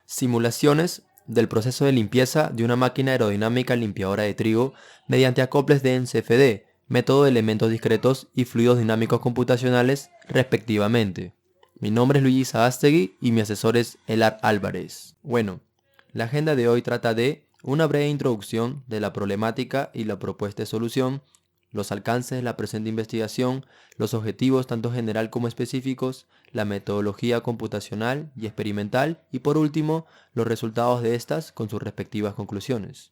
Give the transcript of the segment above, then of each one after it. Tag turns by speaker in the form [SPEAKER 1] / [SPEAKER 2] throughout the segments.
[SPEAKER 1] Simulaciones del proceso de limpieza de una máquina aerodinámica limpiadora de trigo mediante acoples de CFD, método de elementos discretos y fluidos dinámicos computacionales, respectivamente. Mi nombre es Luigi Saastegui y mi asesor es Elar Álvarez. Bueno, la agenda de hoy trata de una breve introducción de la problemática y la propuesta de solución, los alcances de la presente investigación, los objetivos tanto general como específicos, la metodología computacional y experimental y por último, los resultados de estas con sus respectivas conclusiones.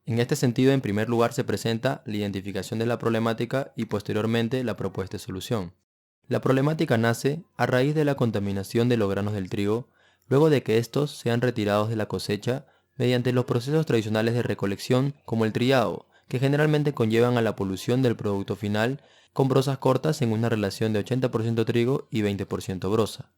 [SPEAKER 1] En este sentido, en primer lugar se presenta la identificación de la problemática y posteriormente la propuesta de solución. La problemática nace a raíz de la contaminación de los granos del trigo, luego de que estos sean retirados de la cosecha mediante los procesos tradicionales de recolección como el trillado, que generalmente conllevan a la polución del producto final con brozas cortas en una relación de 80% trigo y 20% broza.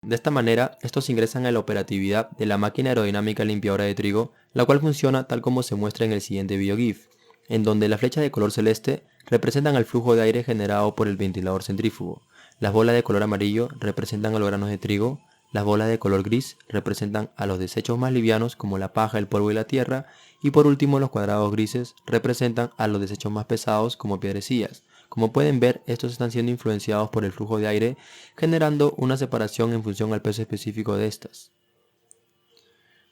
[SPEAKER 1] De esta manera, estos ingresan a la operatividad de la máquina aerodinámica limpiadora de trigo, la cual funciona tal como se muestra en el siguiente videogif, en donde las flechas de color celeste representan el flujo de aire generado por el ventilador centrífugo, las bolas de color amarillo representan a los granos de trigo, las bolas de color gris representan a los desechos más livianos como la paja, el polvo y la tierra, y por último los cuadrados grises representan a los desechos más pesados como piedrecillas. Como pueden ver, estos están siendo influenciados por el flujo de aire, generando una separación en función al peso específico de estas.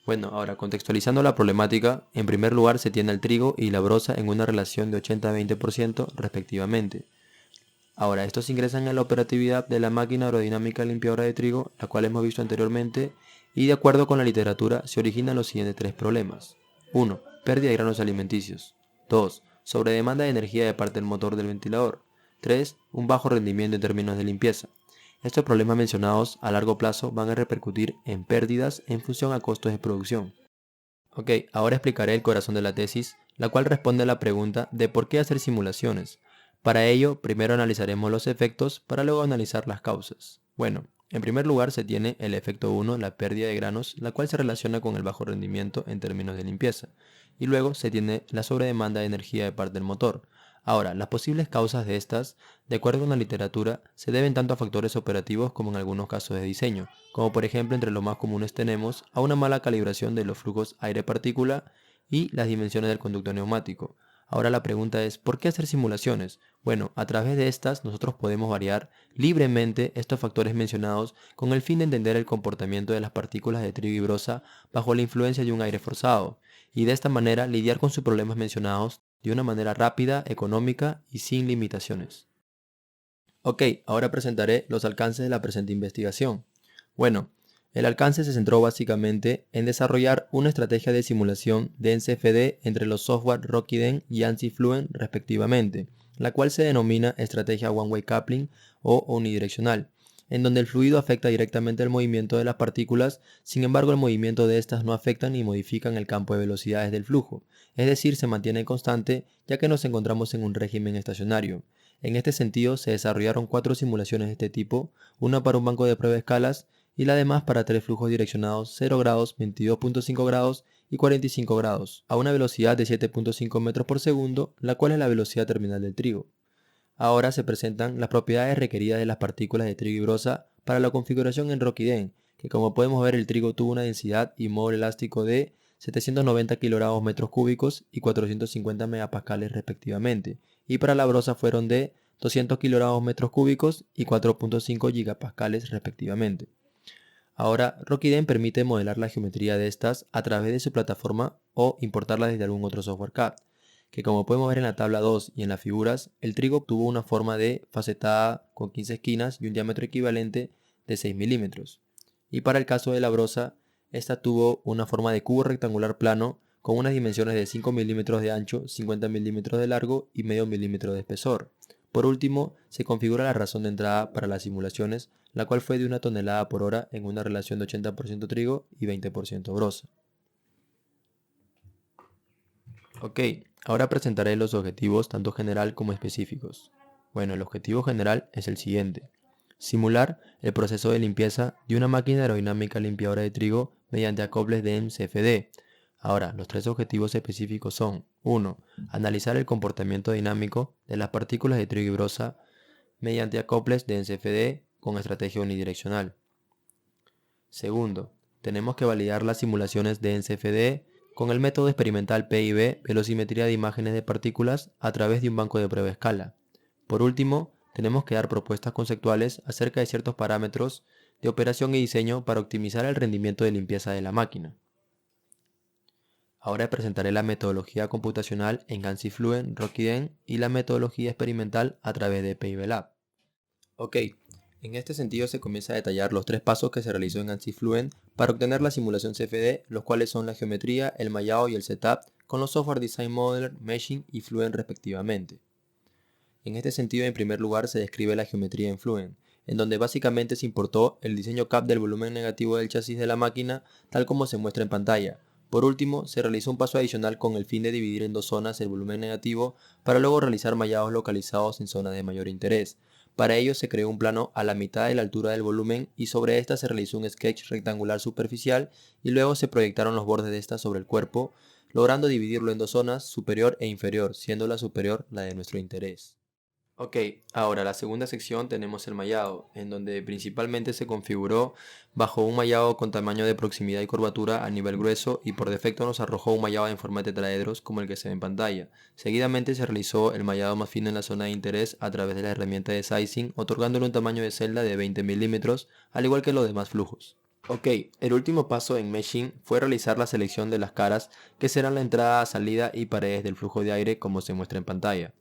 [SPEAKER 1] Bueno, ahora contextualizando la problemática, en primer lugar se tiene el trigo y la broza en una relación de 80-20% respectivamente. Ahora, estos ingresan a la operatividad de la máquina aerodinámica limpiadora de trigo, la cual hemos visto anteriormente, y de acuerdo con la literatura se originan los siguientes tres problemas. 1. Pérdida de granos alimenticios. 2. Sobredemanda de energía de parte del motor del ventilador. 3. Un bajo rendimiento en términos de limpieza. Estos problemas mencionados a largo plazo van a repercutir en pérdidas en función a costos de producción. Ok, ahora explicaré el corazón de la tesis, la cual responde a la pregunta de por qué hacer simulaciones. Para ello, primero analizaremos los efectos para luego analizar las causas. Bueno, en primer lugar se tiene el efecto 1, la pérdida de granos, la cual se relaciona con el bajo rendimiento en términos de limpieza. Y luego se tiene la sobredemanda de energía de parte del motor. Ahora, las posibles causas de estas, de acuerdo con la literatura, se deben tanto a factores operativos como en algunos casos de diseño, como por ejemplo entre los más comunes tenemos a una mala calibración de los flujos aire-partícula y las dimensiones del conducto neumático. Ahora la pregunta es, ¿por qué hacer simulaciones? Bueno, a través de estas nosotros podemos variar libremente estos factores mencionados con el fin de entender el comportamiento de las partículas de trigo y broza bajo la influencia de un aire forzado, y de esta manera lidiar con sus problemas mencionados de una manera rápida, económica y sin limitaciones. Ok, ahora presentaré los alcances de la presente investigación. Bueno, el alcance se centró básicamente en desarrollar una estrategia de simulación de NCFD entre los software Rockiden y ANSI Fluent respectivamente, la cual se denomina estrategia One-Way Coupling o unidireccional, en donde el fluido afecta directamente el movimiento de las partículas, sin embargo el movimiento de estas no afecta ni modifican el campo de velocidades del flujo, es decir, se mantiene constante ya que nos encontramos en un régimen estacionario. En este sentido, se desarrollaron 4 simulaciones de este tipo, una para un banco de prueba de escalas y la demás para 3 flujos direccionados 0 grados, 22.5 grados y 45 grados, a una velocidad de 7.5 metros por segundo, la cual es la velocidad terminal del trigo. Ahora se presentan las propiedades requeridas de las partículas de trigo y broza para la configuración en Rockiden, que como podemos ver el trigo tuvo una densidad y módulo elástico de 790 kg metros cúbicos y 450 megapascales respectivamente, y para la broza fueron de 200 kg metros cúbicos y 4.5 gigapascales respectivamente. Ahora, Rockiden permite modelar la geometría de estas a través de su plataforma o importarla desde algún otro software CAD, que como podemos ver en la tabla 2 y en las figuras, el trigo tuvo una forma de facetada con 15 esquinas y un diámetro equivalente de 6 milímetros. Y para el caso de la broza, esta tuvo una forma de cubo rectangular plano con unas dimensiones de 5 milímetros de ancho, 50 milímetros de largo y medio milímetro de espesor. Por último, se configura la razón de entrada para las simulaciones, la cual fue de 1 tonelada por hora en una relación de 80% trigo y 20% broza. Ok, ahora presentaré los objetivos tanto general como específicos. Bueno, el objetivo general es el siguiente: simular el proceso de limpieza de una máquina aerodinámica limpiadora de trigo mediante acoples de MCFD. Ahora, los 3 objetivos específicos son: 1. Analizar el comportamiento dinámico de las partículas de trigo y broza mediante acoples de MCFD con estrategia unidireccional. Segundo, tenemos que validar las simulaciones de NCFD con el método experimental PIB, velocimetría de imágenes de partículas, a través de un banco de prueba a escala. Por último, tenemos que dar propuestas conceptuales acerca de ciertos parámetros de operación y diseño para optimizar el rendimiento de limpieza de la máquina. Ahora presentaré la metodología computacional en ANSYS Fluent, Rockiden y la metodología experimental a través de PIBlab. Ok, en este sentido se comienza a detallar los tres pasos que se realizó en ANSYS Fluent para obtener la simulación CFD, los cuales son la geometría, el mallado y el setup, con los software Design Modeler, Meshing y Fluent respectivamente. En este sentido, en primer lugar, se describe la geometría en Fluent, en donde básicamente se importó el diseño CAP del volumen negativo del chasis de la máquina, tal como se muestra en pantalla. Por último, se realizó un paso adicional con el fin de dividir en dos zonas el volumen negativo para luego realizar mallados localizados en zonas de mayor interés. Para ello se creó un plano a la mitad de la altura del volumen y sobre esta se realizó un sketch rectangular superficial y luego se proyectaron los bordes de esta sobre el cuerpo, logrando dividirlo en dos zonas, superior e inferior, siendo la superior la de nuestro interés. Ok, ahora la segunda sección tenemos el mallado, en donde principalmente se configuró bajo un mallado con tamaño de proximidad y curvatura a nivel grueso y por defecto nos arrojó un mallado en forma de tetraedros como el que se ve en pantalla. Seguidamente se realizó el mallado más fino en la zona de interés a través de la herramienta de sizing, otorgándole un tamaño de celda de 20 milímetros, al igual que los demás flujos. Ok, el último paso en Meshing fue realizar la selección de las caras, que serán la entrada, salida y paredes del flujo de aire como se muestra en pantalla.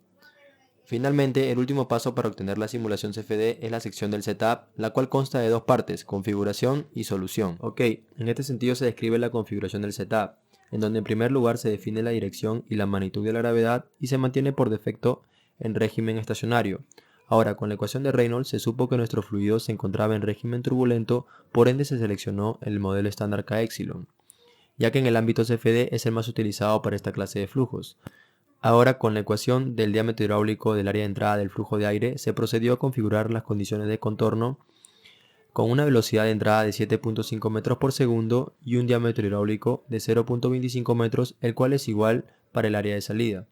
[SPEAKER 1] Finalmente, el último paso para obtener la simulación CFD es la sección del setup, la cual consta de dos partes, configuración y solución. Ok, en este sentido se describe la configuración del setup, en donde en primer lugar se define la dirección y la magnitud de la gravedad y se mantiene por defecto en régimen estacionario. Ahora, con la ecuación de Reynolds se supo que nuestro fluido se encontraba en régimen turbulento, por ende se seleccionó el modelo estándar K Epsilon, ya que en el ámbito CFD es el más utilizado para esta clase de flujos. Ahora, con la ecuación del diámetro hidráulico del área de entrada del flujo de aire, se procedió a configurar las condiciones de contorno con una velocidad de entrada de 7.5 metros por segundo y un diámetro hidráulico de 0.25 metros, el cual es igual para el área de salida.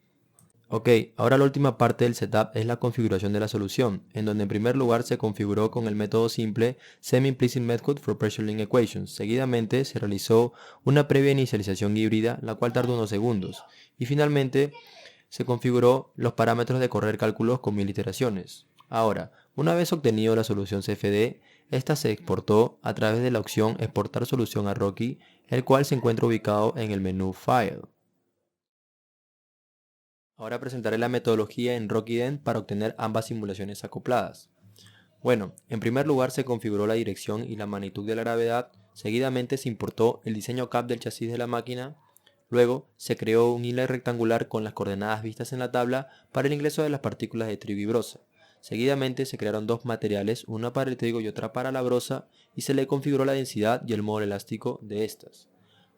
[SPEAKER 1] Ok, ahora la última parte del setup es la configuración de la solución, en donde en primer lugar se configuró con el método simple Semi-Implicit Method for Pressure Link Equations. Seguidamente se realizó una previa inicialización híbrida, la cual tardó unos segundos. Y finalmente se configuró los parámetros de correr cálculos con 1000 iteraciones. Ahora, una vez obtenido la solución CFD, esta se exportó a través de la opción Exportar solución a Rocky, el cual se encuentra ubicado en el menú File. Ahora presentaré la metodología en Rockiden para obtener ambas simulaciones acopladas. Bueno, en primer lugar se configuró la dirección y la magnitud de la gravedad, seguidamente se importó el diseño CAP del chasis de la máquina. Luego, se creó un inlet rectangular con las coordenadas vistas en la tabla para el ingreso de las partículas de trigo y brosa. Seguidamente, se crearon dos materiales, una para el trigo y otra para la brosa, y se le configuró la densidad y el módulo elástico de estas.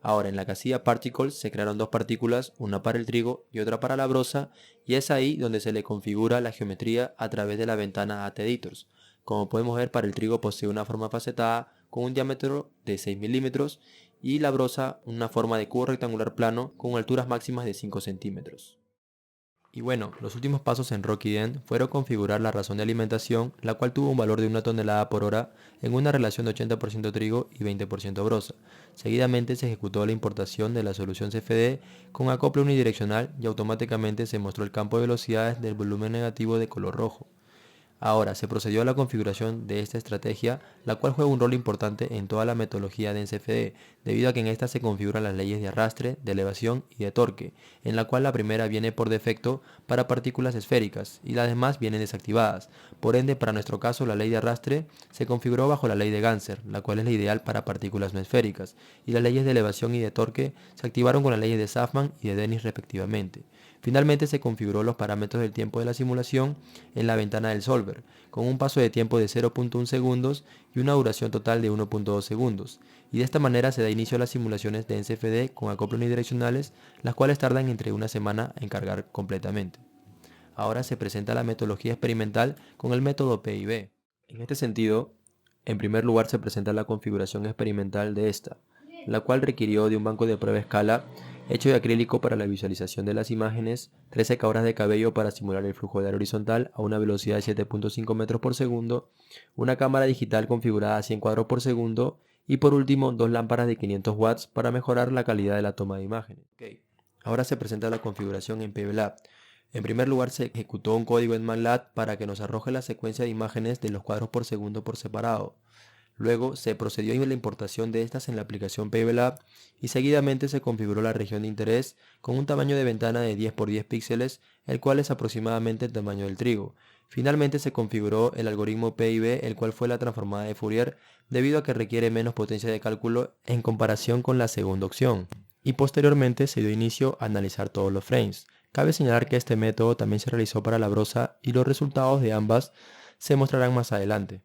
[SPEAKER 1] Ahora, en la casilla Particles se crearon dos partículas, una para el trigo y otra para la brosa, y es ahí donde se le configura la geometría a través de la ventana At Editors. Como podemos ver, para el trigo posee una forma facetada con un diámetro de 6 milímetros y la brosa una forma de cubo rectangular plano con alturas máximas de 5 centímetros. Y bueno, los últimos pasos en Rockiden fueron configurar la razón de alimentación, la cual tuvo un valor de 1 tonelada por hora en una relación de 80% trigo y 20% brosa. Seguidamente se ejecutó la importación de la solución CFD con acople unidireccional y automáticamente se mostró el campo de velocidades del volumen negativo de color rojo. Ahora, se procedió a la configuración de esta estrategia, la cual juega un rol importante en toda la metodología de NCFD, debido a que en esta se configuran las leyes de arrastre, de elevación y de torque, en la cual la primera viene por defecto para partículas esféricas y las demás vienen desactivadas. Por ende, para nuestro caso, la ley de arrastre se configuró bajo la ley de Ganser, la cual es la ideal para partículas no esféricas, y las leyes de elevación y de torque se activaron con las leyes de Safman y de Dennis respectivamente. Finalmente se configuró los parámetros del tiempo de la simulación en la ventana del solver, con un paso de tiempo de 0.1 segundos y una duración total de 1.2 segundos. Y de esta manera se da inicio a las simulaciones de NCFD con acoplos unidireccionales, las cuales tardan entre una semana en cargar completamente. Ahora se presenta la metodología experimental con el método PIB. En este sentido, en primer lugar se presenta la configuración experimental de esta, la cual requirió de un banco de prueba a escala hecho de acrílico para la visualización de las imágenes, 3 secadoras de cabello para simular el flujo de aire horizontal a una velocidad de 7.5 metros por segundo, una cámara digital configurada a 100 cuadros por segundo y por último 2 lámparas de 500 watts para mejorar la calidad de la toma de imágenes. Ahora se presenta la configuración en PaveLab. En primer lugar se ejecutó un código en MATLAB para que nos arroje la secuencia de imágenes de los cuadros por segundo por separado. Luego se procedió a la importación de estas en la aplicación PaveLab y seguidamente se configuró la región de interés con un tamaño de ventana de 10 por 10 píxeles, el cual es aproximadamente el tamaño del trigo. Finalmente se configuró el algoritmo PIB, el cual fue la transformada de Fourier, debido a que requiere menos potencia de cálculo en comparación con la segunda opción. Y posteriormente se dio inicio a analizar todos los frames. Cabe señalar que este método también se realizó para la brosa y los resultados de ambas se mostrarán más adelante.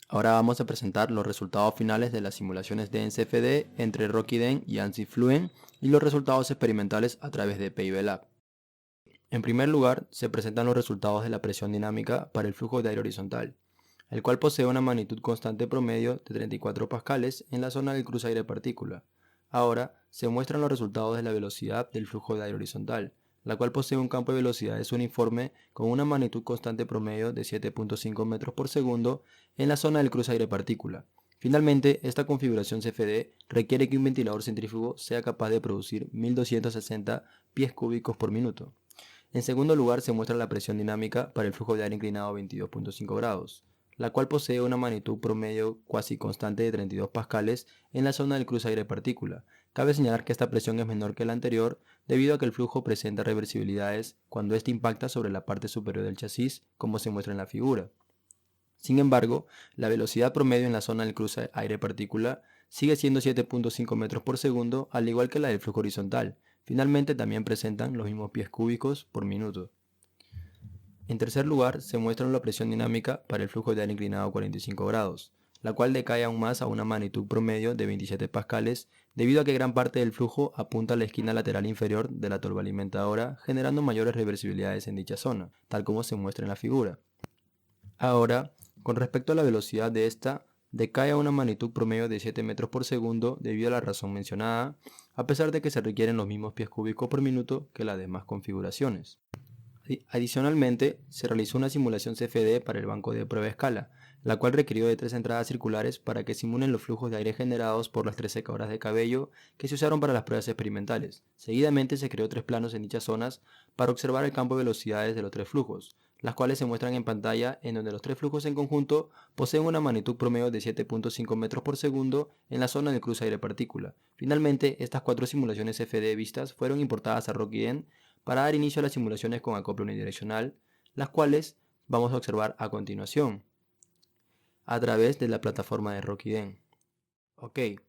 [SPEAKER 1] Ahora vamos a presentar los resultados finales de las simulaciones de NCFD entre Rockiden y ANSYS Fluent y los resultados experimentales a través de PaveLab. En primer lugar, se presentan los resultados de la presión dinámica para el flujo de aire horizontal, el cual posee una magnitud constante promedio de 34 pascales en la zona del cruce aire-partícula. Ahora, se muestran los resultados de la velocidad del flujo de aire horizontal, la cual posee un campo de velocidades uniforme con una magnitud constante promedio de 7.5 metros por segundo en la zona del cruce aire-partícula. Finalmente, esta configuración CFD requiere que un ventilador centrífugo sea capaz de producir 1260 pies cúbicos por minuto. En segundo lugar, se muestra la presión dinámica para el flujo de aire inclinado a 22.5 grados, la cual posee una magnitud promedio cuasi constante de 32 pascales en la zona del cruce aire-partícula. Cabe señalar que esta presión es menor que la anterior debido a que el flujo presenta reversibilidades cuando éste impacta sobre la parte superior del chasis, como se muestra en la figura. Sin embargo, la velocidad promedio en la zona del cruce aire-partícula sigue siendo 7.5 metros por segundo, al igual que la del flujo horizontal. Finalmente también presentan los mismos pies cúbicos por minuto. En tercer lugar, se muestra la presión dinámica para el flujo de aire inclinado a 45 grados, la cual decae aún más a una magnitud promedio de 27 pascales debido a que gran parte del flujo apunta a la esquina lateral inferior de la tolva alimentadora, generando mayores reversibilidades en dicha zona, tal como se muestra en la figura. Ahora, con respecto a la velocidad de esta, decae a una magnitud promedio de 7 metros por segundo debido a la razón mencionada, a pesar de que se requieren los mismos pies cúbicos por minuto que las demás configuraciones. Adicionalmente, se realizó una simulación CFD para el banco de prueba a escala, la cual requirió de 3 entradas circulares para que simulen los flujos de aire generados por las 3 secadoras de cabello que se usaron para las pruebas experimentales. Seguidamente se creó 3 planos en dichas zonas para observar el campo de velocidades de los 3 flujos, las cuales se muestran en pantalla, en donde los 3 flujos en conjunto poseen una magnitud promedio de 7.5 metros por segundo en la zona del cruce aire-partícula. Finalmente, estas 4 simulaciones CFD vistas fueron importadas a Rockiden para dar inicio a las simulaciones con acople unidireccional, las cuales vamos a observar a continuación a través de la plataforma de Rockiden.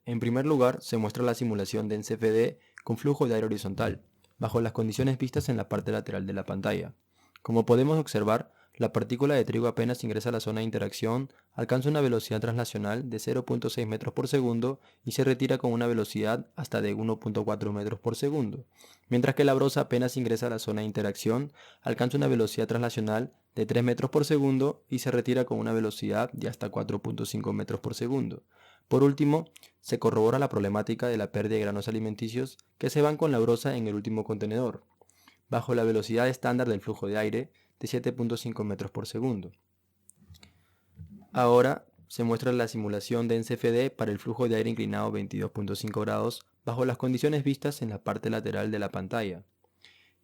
[SPEAKER 1] En primer lugar se muestra la simulación de NCFD con flujo de aire horizontal, bajo las condiciones vistas en la parte lateral de la pantalla. Como podemos observar, la partícula de trigo apenas ingresa a la zona de interacción, alcanza una velocidad translacional de 0.6 metros por segundo y se retira con una velocidad hasta de 1.4 metros por segundo, mientras que la brosa apenas ingresa a la zona de interacción, alcanza una velocidad translacional de 3 metros por segundo y se retira con una velocidad de hasta 4.5 metros por segundo. Por último, se corrobora la problemática de la pérdida de granos alimenticios que se van con la brosa en el último contenedor, bajo la velocidad estándar del flujo de aire de 7.5 metros por segundo. Ahora se muestra la simulación de NCFD para el flujo de aire inclinado 22.5 grados bajo las condiciones vistas en la parte lateral de la pantalla,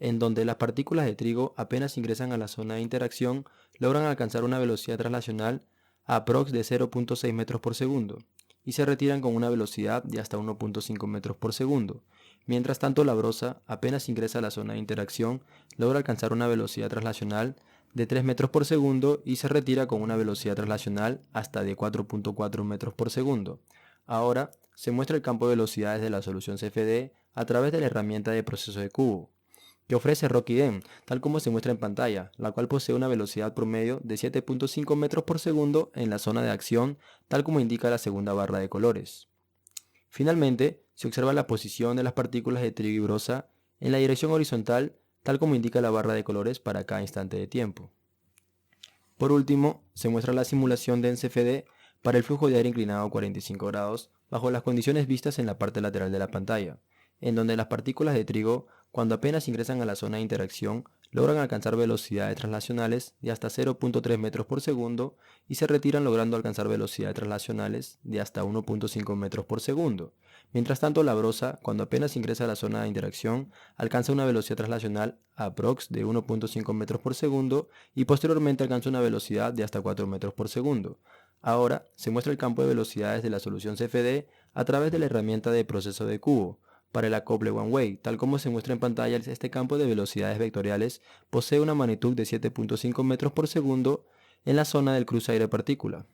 [SPEAKER 1] en donde las partículas de trigo apenas ingresan a la zona de interacción logran alcanzar una velocidad translacional aprox de 0.6 metros por segundo y se retiran con una velocidad de hasta 1.5 metros por segundo. Mientras tanto, la brosa apenas ingresa a la zona de interacción, logra alcanzar una velocidad translacional de 3 metros por segundo y se retira con una velocidad translacional hasta de 4.4 metros por segundo. Ahora se muestra el campo de velocidades de la solución CFD a través de la herramienta de proceso de cubo que ofrece Rockiden, tal como se muestra en pantalla, la cual posee una velocidad promedio de 7.5 metros por segundo en la zona de acción, tal como indica la segunda barra de colores. Finalmente, se observa la posición de las partículas de trigo y brosa en la dirección horizontal, tal como indica la barra de colores para cada instante de tiempo. Por último, se muestra la simulación de NCFD para el flujo de aire inclinado a 45 grados bajo las condiciones vistas en la parte lateral de la pantalla, en donde las partículas de trigo cuando apenas ingresan a la zona de interacción, logran alcanzar velocidades translacionales de hasta 0.3 metros por segundo y se retiran logrando alcanzar velocidades translacionales de hasta 1.5 metros por segundo. Mientras tanto, la broza, cuando apenas ingresa a la zona de interacción, alcanza una velocidad translacional aprox de 1.5 metros por segundo y posteriormente alcanza una velocidad de hasta 4 metros por segundo. Ahora se muestra el campo de velocidades de la solución CFD a través de la herramienta de proceso de cubo. Para el acople One Way, tal como se muestra en pantalla, este campo de velocidades vectoriales posee una magnitud de 7.5 metros por segundo en la zona del cruce aire-partícula.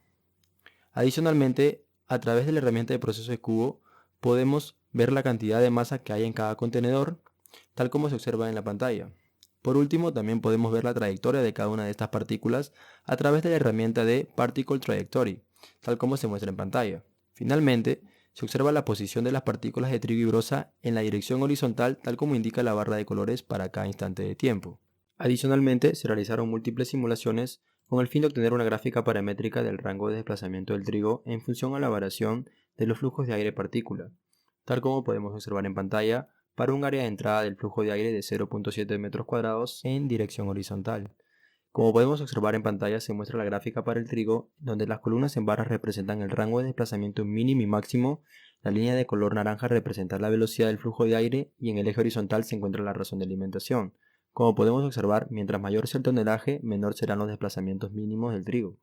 [SPEAKER 1] Adicionalmente, a través de la herramienta de proceso de cubo, podemos ver la cantidad de masa que hay en cada contenedor, tal como se observa en la pantalla. Por último, también podemos ver la trayectoria de cada una de estas partículas a través de la herramienta de Particle Trajectory, tal como se muestra en pantalla. Finalmente, se observa la posición de las partículas de trigo y broza en la dirección horizontal, tal como indica la barra de colores para cada instante de tiempo. Adicionalmente, se realizaron múltiples simulaciones con el fin de obtener una gráfica paramétrica del rango de desplazamiento del trigo en función a la variación de los flujos de aire-partícula, tal como podemos observar en pantalla, para un área de entrada del flujo de aire de 0.7 metros cuadrados en dirección horizontal. Como podemos observar en pantalla, se muestra la gráfica para el trigo, donde las columnas en barras representan el rango de desplazamiento mínimo y máximo, la línea de color naranja representa la velocidad del flujo de aire y en el eje horizontal se encuentra la razón de alimentación. Como podemos observar, mientras mayor sea el tonelaje, menor serán los desplazamientos mínimos del trigo.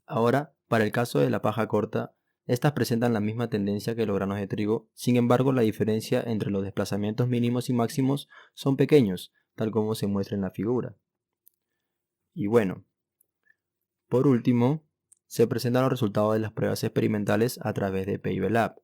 [SPEAKER 1] Ahora, para el caso de la paja corta, estas presentan la misma tendencia que los granos de trigo, sin embargo la diferencia entre los desplazamientos mínimos y máximos son pequeños, tal como se muestra en la figura. Y bueno, por último, se presentan los resultados de las pruebas experimentales a través de PIBLab.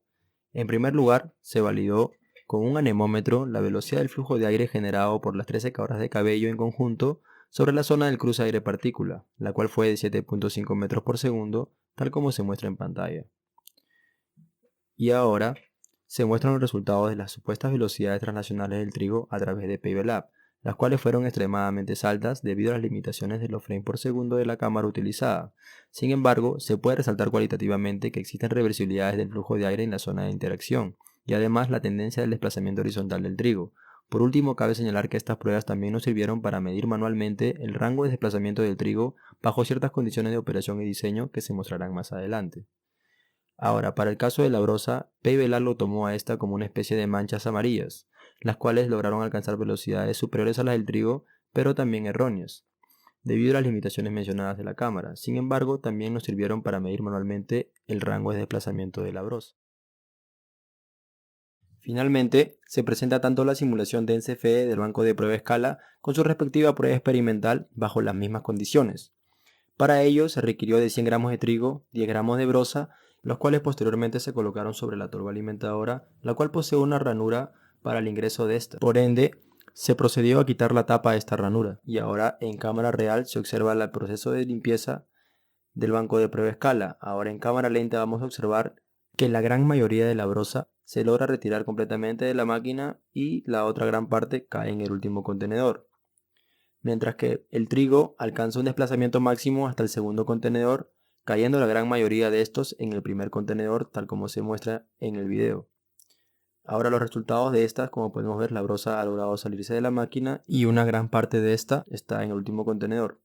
[SPEAKER 1] En primer lugar, se validó con un anemómetro la velocidad del flujo de aire generado por las 3 secadoras de cabello en conjunto sobre la zona del cruce aire-partícula, la cual fue de 7.5 metros por segundo, tal como se muestra en pantalla. Y ahora se muestran los resultados de las supuestas velocidades translacionales del trigo a través de PIBLab, las cuales fueron extremadamente altas debido a las limitaciones de los frames por segundo de la cámara utilizada. Sin embargo, se puede resaltar cualitativamente que existen reversibilidades del flujo de aire en la zona de interacción, y además la tendencia del desplazamiento horizontal del trigo. Por último, cabe señalar que estas pruebas también nos sirvieron para medir manualmente el rango de desplazamiento del trigo bajo ciertas condiciones de operación y diseño que se mostrarán más adelante. Ahora, para el caso de la broza, PIBLab lo tomó a esta como una especie de manchas amarillas, las cuales lograron alcanzar velocidades superiores a las del trigo, pero también erróneas, debido a las limitaciones mencionadas de la cámara. Sin embargo, también nos sirvieron para medir manualmente el rango de desplazamiento de la broza. Finalmente, se presenta tanto la simulación de CFD del banco de prueba escala con su respectiva prueba experimental bajo las mismas condiciones. Para ello se requirió de 100 gramos de trigo, 10 gramos de broza, los cuales posteriormente se colocaron sobre la turboalimentadora, la cual posee una ranura para el ingreso de esta. Por ende, se procedió a quitar la tapa de esta ranura y ahora en cámara real se observa el proceso de limpieza del banco de prueba escala. Ahora en cámara lenta vamos a observar que la gran mayoría de la broza se logra retirar completamente de la máquina y la otra gran parte cae en el último contenedor, mientras que el trigo alcanza un desplazamiento máximo hasta el segundo contenedor, cayendo la gran mayoría de estos en el primer contenedor, tal como se muestra en el video. Ahora los resultados de estas, como podemos ver, la broza ha logrado salirse de la máquina y una gran parte de esta está en el último contenedor.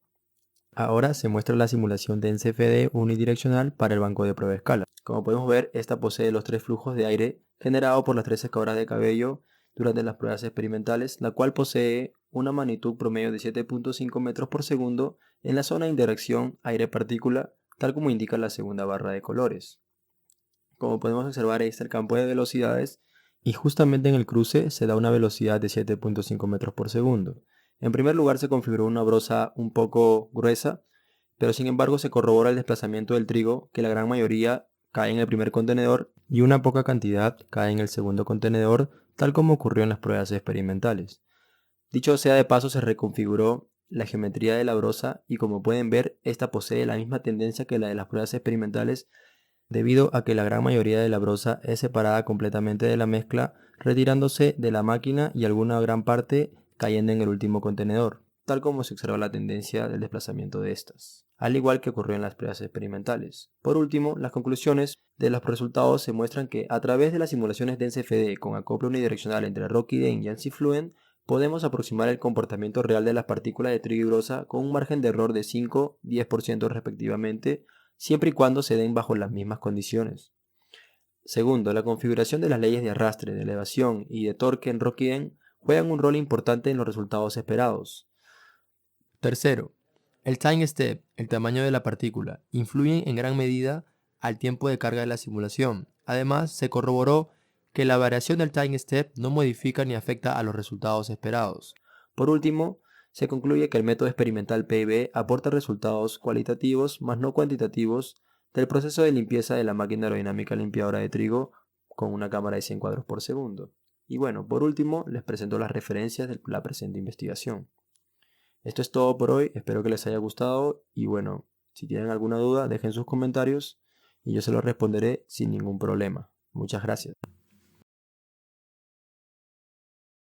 [SPEAKER 1] Ahora se muestra la simulación de CFD unidireccional para el banco de prueba escala. Como podemos ver, esta posee los 3 flujos de aire generados por las 3 secadoras de cabello durante las pruebas experimentales, la cual posee una magnitud promedio de 7.5 metros por segundo en la zona de interacción aire-partícula, tal como indica la segunda barra de colores. Como podemos observar, ahí está el campo de velocidades y justamente en el cruce se da una velocidad de 7.5 metros por segundo. En primer lugar se configuró una broza un poco gruesa, pero sin embargo se corrobora el desplazamiento del trigo, que la gran mayoría cae en el primer contenedor y una poca cantidad cae en el segundo contenedor, tal como ocurrió en las pruebas experimentales. Dicho sea de paso, se reconfiguró la geometría de la broza y como pueden ver, esta posee la misma tendencia que la de las pruebas experimentales, debido a que la gran mayoría de la broza es separada completamente de la mezcla, retirándose de la máquina y alguna gran parte cayendo en el último contenedor, tal como se observa la tendencia del desplazamiento de estas. al igual que ocurrió en las pruebas experimentales. Por último, las conclusiones de los resultados se muestran que a través de las simulaciones de NCFD con acople unidireccional entre Rockiden y ANSI Fluent, podemos aproximar el comportamiento real de las partículas de trigo y broza con un margen de error de 5-10% respectivamente, siempre y cuando se den bajo las mismas condiciones. Segundo, la configuración de las leyes de arrastre, de elevación y de torque en Rockiden juegan un rol importante en los resultados esperados. Tercero, el time step, el tamaño de la partícula, influyen en gran medida al tiempo de carga de la simulación. Además, se corroboró que la variación del time step no modifica ni afecta a los resultados esperados. Por último, se concluye que el método experimental PIB aporta resultados cualitativos más no cuantitativos del proceso de limpieza de la máquina aerodinámica limpiadora de trigo con una cámara de 100 cuadros por segundo. Y bueno, por último, les presento las referencias de la presente investigación. Esto es todo por hoy, espero que les haya gustado y bueno, si tienen alguna duda dejen sus comentarios y yo se los responderé sin ningún problema. Muchas gracias.